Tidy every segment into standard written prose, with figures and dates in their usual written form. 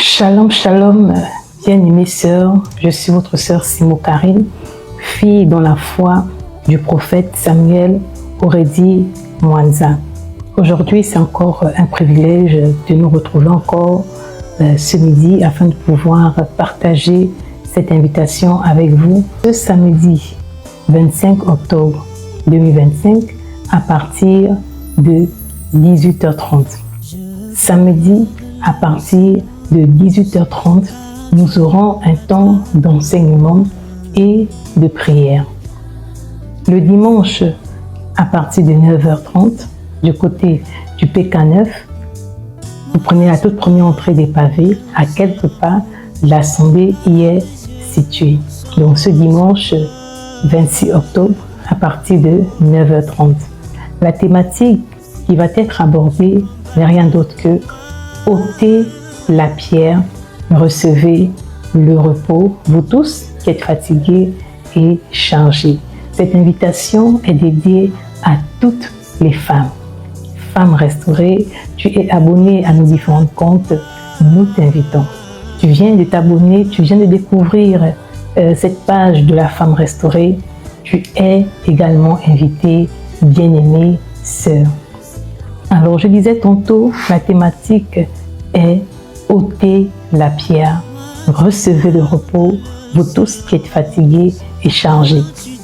Shalom, shalom, bien-aimées sœurs, je suis votre sœur Simo Karine, fille dans la foi du prophète Samuel Oredi Mwanza. Aujourd'hui, c'est encore un privilège de nous retrouver encore ce midi afin de pouvoir partager cette invitation avec vous ce samedi 25 octobre 2025 à partir de 18h30. Samedi à partir de 18h30, nous aurons un temps d'enseignement et de prière. Le dimanche, à partir de 9h30, du côté du PK9, vous prenez la toute première entrée des pavés, à quelques pas, l'assemblée y est située. Donc ce dimanche 26 octobre, à partir de 9h30. La thématique qui va être abordée n'est rien d'autre que ôtez la pierre, recevez le repos, vous tous qui êtes fatigués et chargés. Cette invitation est dédiée à toutes les femmes. Femmes restaurées, tu es abonné à nos différents comptes, nous t'invitons. Tu viens de t'abonner, tu viens de découvrir cette page de la femme restaurée, tu es également invité, bien-aimée sœur. Alors je disais tantôt, la thématique est ôtez la pierre, recevez le repos, vous tous qui êtes fatigués et chargés.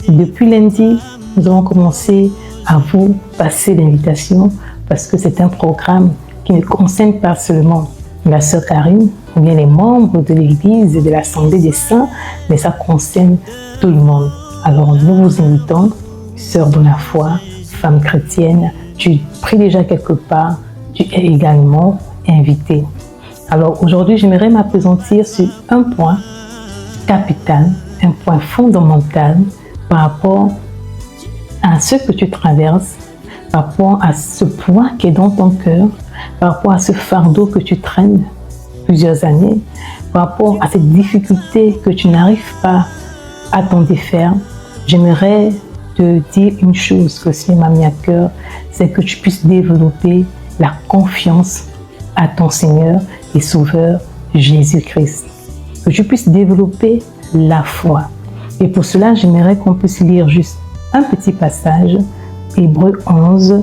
Depuis lundi, nous avons commencé à vous passer l'invitation parce que c'est un programme qui ne concerne pas seulement la sœur Karine ou bien les membres de l'église et de l'assemblée des saints, mais ça concerne tout le monde. Alors nous vous invitons, sœur de la foi, femme chrétienne, tu pries déjà quelque part, tu es également invité. Alors aujourd'hui, j'aimerais m'appesantir sur un point capital, un point fondamental par rapport à ce que tu traverses, par rapport à ce poids qui est dans ton cœur, par rapport à ce fardeau que tu traînes plusieurs années, par rapport à cette difficulté que tu n'arrives pas à t'en défaire. J'aimerais te dire une chose que Seigneur m'a mis à cœur, c'est que tu puisses développer la confiance à ton Seigneur et Sauveur Jésus-Christ. Que tu puisses développer la foi. Et pour cela, j'aimerais qu'on puisse lire juste un petit passage, Hébreux 11.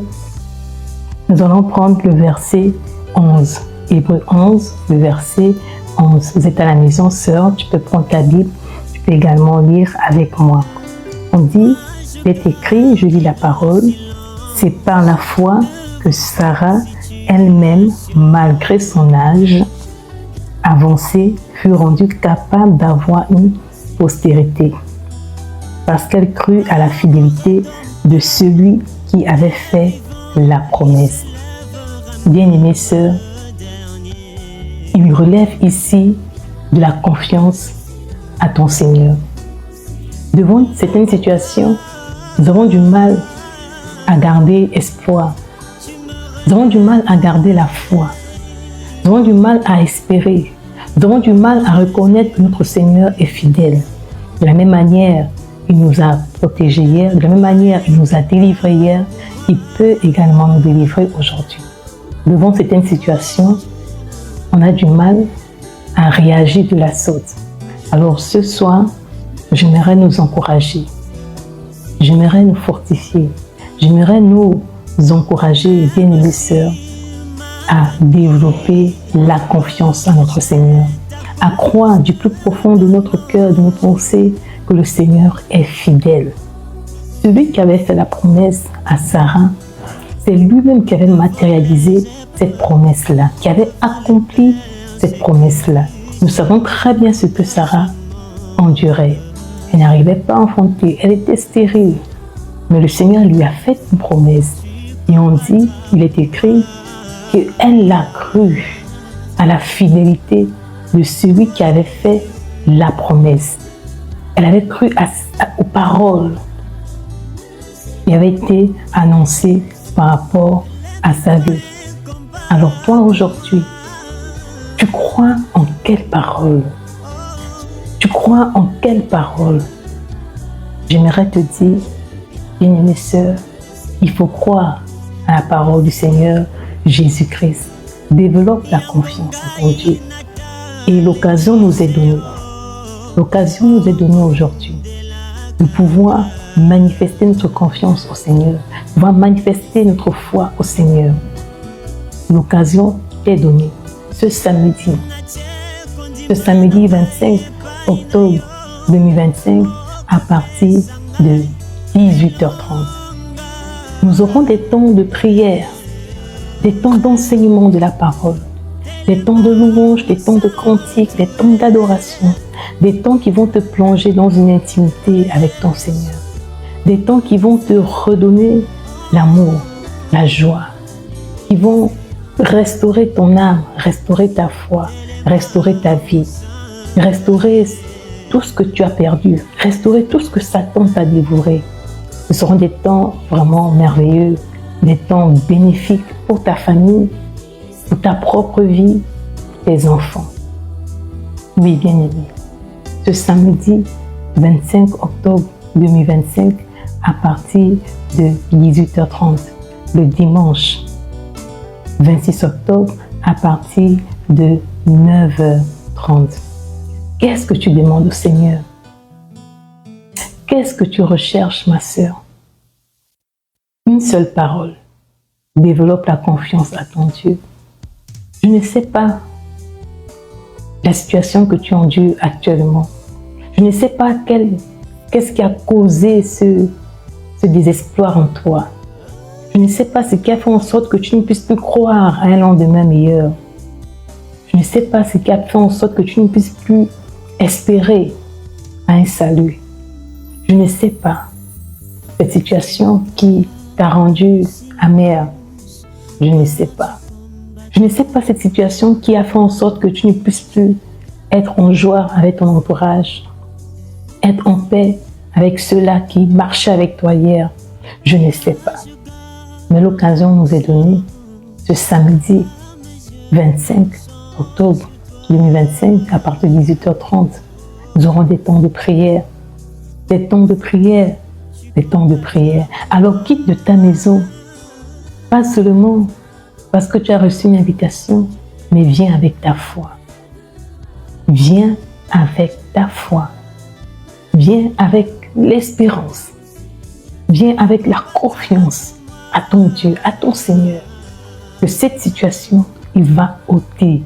Nous allons prendre le verset 11. Hébreux 11, le verset 11. Vous êtes à la maison, sœur, tu peux prendre ta Bible, tu peux également lire avec moi. On dit, il est écrit, je lis la parole, c'est par la foi que Sarah elle-même, malgré son âge avancé, fut rendue capable d'avoir une postérité, parce qu'elle crut à la fidélité de celui qui avait fait la promesse. Bien-aimée sœur, il relève ici de la confiance à ton Seigneur. Devant certaines situations, nous avons du mal à garder espoir. Nous avons du mal à garder la foi. Nous avons du mal à espérer. Nous avons du mal à reconnaître que notre Seigneur est fidèle. De la même manière, il nous a protégés hier. De la même manière, il nous a délivrés hier. Il peut également nous délivrer aujourd'hui. Devant certaines situations, on a du mal à réagir de la sorte. Alors ce soir, j'aimerais nous encourager. J'aimerais nous fortifier. J'aimerais nous encourager, bien-aimées sœurs, à développer la confiance en notre Seigneur, à croire du plus profond de notre cœur, de nos pensées, que le Seigneur est fidèle. Celui qui avait fait la promesse à Sarah, c'est lui-même qui avait matérialisé cette promesse-là, qui avait accompli cette promesse-là. Nous savons très bien ce que Sarah endurait. Elle n'arrivait pas à enfanter, elle était stérile. Mais le Seigneur lui a fait une promesse. Et on dit, il est écrit, qu'elle a cru à la fidélité de celui qui avait fait la promesse. Elle avait cru aux paroles qui avaient été annoncées par rapport à sa vie. Alors toi aujourd'hui, tu crois en quelle parole? Tu crois en quelle parole? J'aimerais te dire, bien-aimée sœur, il faut croire à la parole du Seigneur Jésus-Christ. Développe la confiance en ton Dieu. Et l'occasion nous est donnée. L'occasion nous est donnée aujourd'hui de pouvoir manifester notre confiance au Seigneur, de pouvoir manifester notre foi au Seigneur. L'occasion est donnée ce samedi 25 octobre 2025 à partir de 18h30. Nous aurons des temps de prière, des temps d'enseignement de la parole, des temps de louange, des temps de cantique, des temps d'adoration, des temps qui vont te plonger dans une intimité avec ton Seigneur, des temps qui vont te redonner l'amour, la joie, qui vont restaurer ton âme, restaurer ta foi, restaurer ta vie, restaurer tout ce que tu as perdu, restaurer tout ce que Satan t'a dévoré. Ce seront des temps vraiment merveilleux, des temps bénéfiques pour ta famille, pour ta propre vie, tes enfants. Oui, bien aimé. Ce samedi 25 octobre 2025 à partir de 18h30. Le dimanche 26 octobre à partir de 9h30. Qu'est-ce que tu demandes au Seigneur? Qu'est-ce que tu recherches, ma sœur? Une seule parole. Développe la confiance à ton Dieu. Je ne sais pas la situation que tu endures actuellement. Je ne sais pas qu'est-ce qui a causé ce désespoir en toi. Je ne sais pas ce qui a fait en sorte que tu ne puisses plus croire à un lendemain meilleur. Je ne sais pas ce qui a fait en sorte que tu ne puisses plus espérer à un salut. Je ne sais pas cette situation qui t'a rendu amer. Je ne sais pas. Je ne sais pas cette situation qui a fait en sorte que tu ne puisses plus être en joie avec ton entourage, être en paix avec ceux-là qui marchaient avec toi hier. Je ne sais pas. Mais l'occasion nous est donnée ce samedi 25 octobre 2025 à partir de 18h30. Nous aurons des temps de prière, des temps de prière, des temps de prière. Alors quitte de ta maison, pas seulement parce que tu as reçu une invitation, mais viens avec ta foi. Viens avec ta foi. Viens avec l'espérance. Viens avec la confiance à ton Dieu, à ton Seigneur. Que cette situation, il va ôter.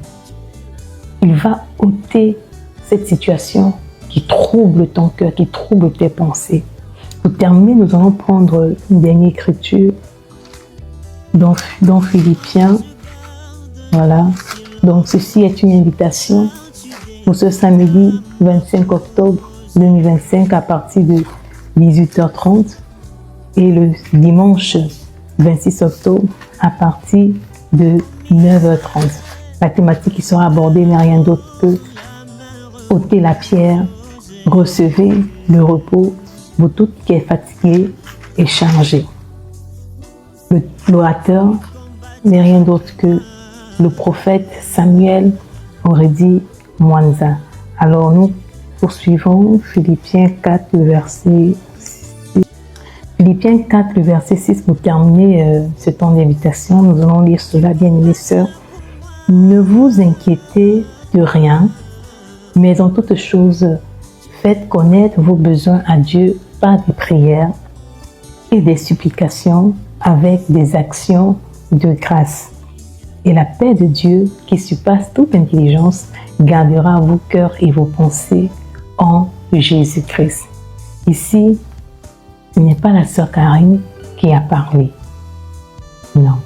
Il va ôter cette situation qui trouble ton cœur, qui trouble tes pensées. Pour terminer, nous allons prendre une dernière écriture dans Philippiens. Voilà. Donc, ceci est une invitation pour ce samedi 25 octobre 2025 à partir de 18h30 et le dimanche 26 octobre à partir de 9h30. La thématique qui sera abordée n'est rien d'autre que ôter la pierre, recevez le repos, vous tout qui est fatigué et chargé. L'orateur n'est rien d'autre que le prophète Samuel Aurédi Mwanza. Alors nous poursuivons Philippiens 4, le verset 6. Philippiens 4, le verset 6, pour terminer ce temps d'invitation, nous allons lire cela, bien-aimés sœurs. Ne vous inquiétez de rien, mais en toutes choses, faites connaître vos besoins à Dieu par des prières et des supplications avec des actions de grâce. Et la paix de Dieu, qui surpasse toute intelligence, gardera vos cœurs et vos pensées en Jésus-Christ. Ici, ce n'est pas la sœur Karine qui a parlé. Non.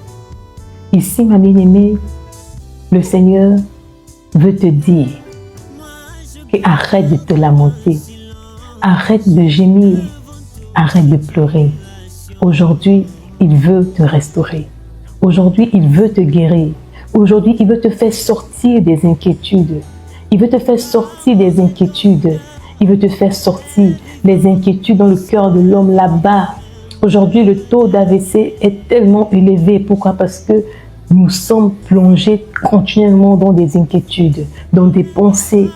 Ici, ma bien-aimée, le Seigneur veut te dire arrête de te lamenter, arrête de gémir, arrête de pleurer. Aujourd'hui, il veut te restaurer. Aujourd'hui, il veut te guérir. Aujourd'hui, il veut te faire sortir des inquiétudes. Il veut te faire sortir des inquiétudes. Il veut te faire sortir les inquiétudes dans le cœur de l'homme là-bas. Aujourd'hui, le taux d'AVC est tellement élevé. Pourquoi? Parce que nous sommes plongés continuellement dans des inquiétudes, dans des pensées.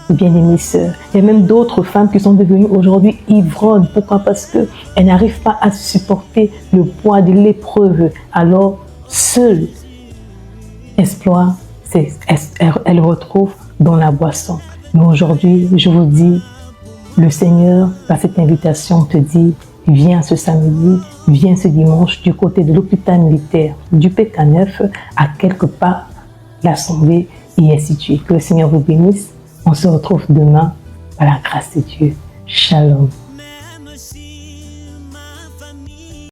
Bien-aimées sœurs, il y a même d'autres femmes qui sont devenues aujourd'hui ivrognes. Pourquoi? Parce qu'elles n'arrivent pas à supporter le poids de l'épreuve. Alors, seul exploit, elles retrouvent dans la boisson. Mais aujourd'hui, je vous dis, le Seigneur, par cette invitation, te dit, viens ce samedi, viens ce dimanche du côté de l'hôpital militaire du PK9, à quelque part, l'Assemblée y est située. Que le Seigneur vous bénisse. On se retrouve demain par la grâce de Dieu. Shalom.